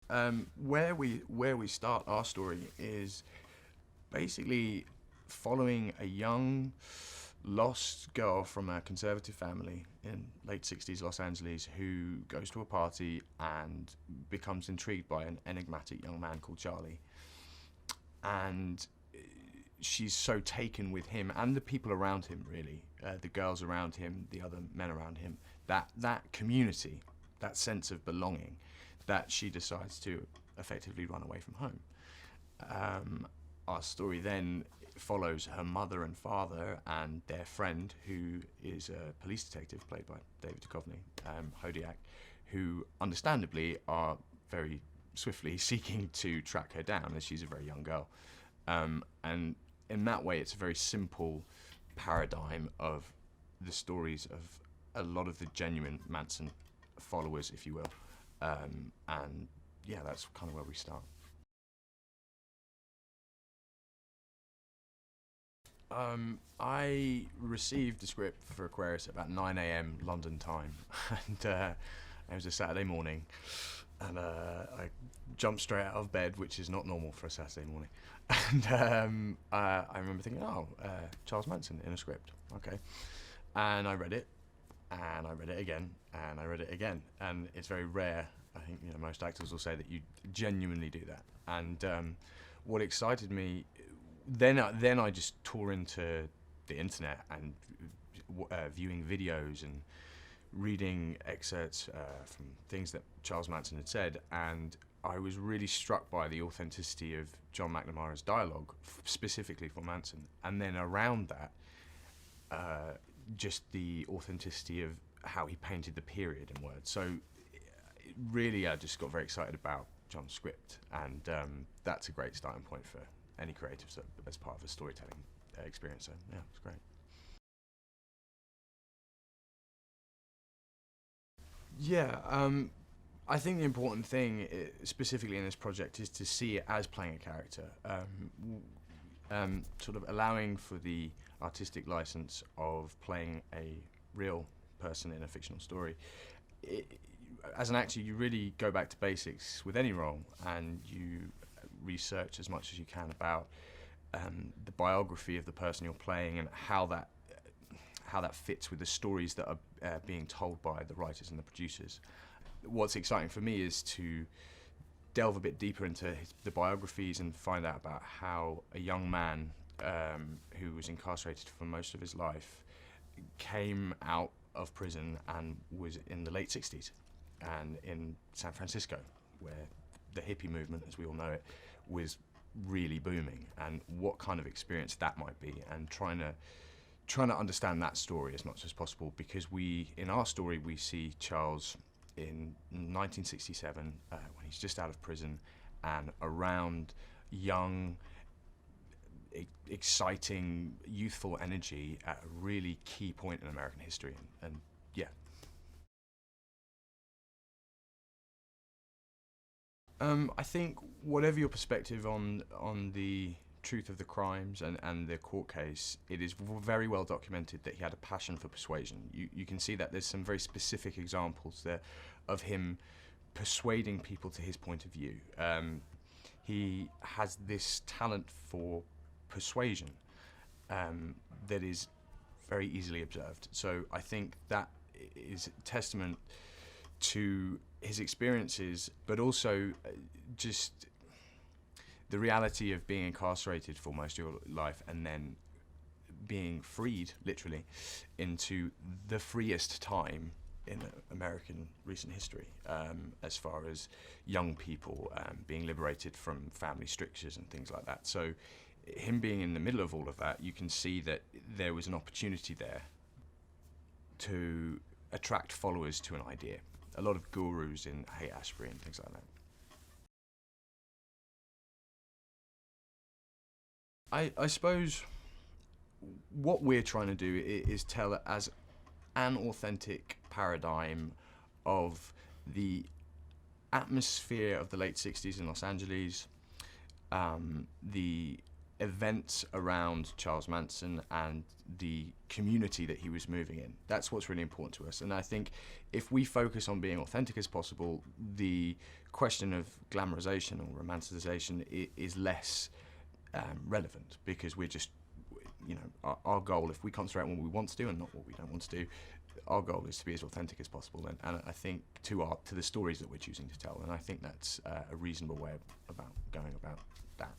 Where we start our story is basically following a young lost girl from a conservative family in late 60s Los Angeles who goes to a party and becomes intrigued by an enigmatic young man called Charlie. And she's so taken with him and the people around him, really, the girls around him, the other men around him, that community, that sense of belonging, that she decides to effectively run away from home. Our story then follows her mother and father and their friend, who is a police detective played by David Duchovny, Hodiak, who understandably are very swiftly seeking to track her down as she's a very young girl. And in that way, it's a very simple paradigm of the stories of a lot of the genuine Manson followers, if you will. And yeah, that's kind of where we start. I received the script for Aquarius at about 9 a.m. London time, and it was a Saturday morning, and I jumped straight out of bed, which is not normal for a Saturday morning. And I remember thinking, oh, Charles Manson in a script, okay. And I read it, and I read it again, and I read it again, and it's very rare. I think most actors will say that you genuinely do that. And what excited me then I just tore into the internet and viewing videos and reading excerpts from things that Charles Manson had said, and I was really struck by the authenticity of John McNamara's dialogue, specifically for Manson, and then around that, just the authenticity of how he painted the period in words. So really, I just got very excited about John's script, and that's a great starting point for any creatives as part of a storytelling experience. So yeah, it's great. Yeah, I think the important thing, specifically in this project, is to see it as playing a character, sort of allowing for the artistic license of playing a real person in a fictional story. It, as an actor, you really go back to basics with any role, and you research as much as you can about the biography of the person you're playing and how that fits with the stories that are being told by the writers and the producers. What's exciting for me is to delve a bit deeper into the biographies and find out about how a young man who was incarcerated for most of his life came out of prison and was in the late 60s and in San Francisco, where the hippie movement, as we all know it, was really booming, and what kind of experience that might be, and trying to understand that story as much as possible, because in our story we see Charles in 1967 when he's just out of prison and around young, exciting, youthful energy at a really key point in American history, and yeah. I think whatever your perspective on the truth of the crimes and the court case, it is very well documented that he had a passion for persuasion. You can see that there's some very specific examples there of him persuading people to his point of view. He has this talent for persuasion that is very easily observed. So I think that is testament to his experiences, but also just the reality of being incarcerated for most of your life and then being freed, literally, into the freest time in American recent history, as far as young people being liberated from family strictures and things like that. So him being in the middle of all of that, you can see that there was an opportunity there to attract followers to an idea. A lot of gurus in Haight-Ashbury and things like that. I suppose what we're trying to do is tell it as an authentic paradigm of the atmosphere of the late 60s in Los Angeles, the events around Charles Manson and the community that he was moving in. That's what's really important to us. And I think if we focus on being authentic as possible, the question of glamorization or romanticization is less relevant, because we're just, our goal, if we concentrate on what we want to do and not what we don't want to do, our goal is to be as authentic as possible, and I think to the stories that we're choosing to tell, and I think that's a reasonable way about going about that.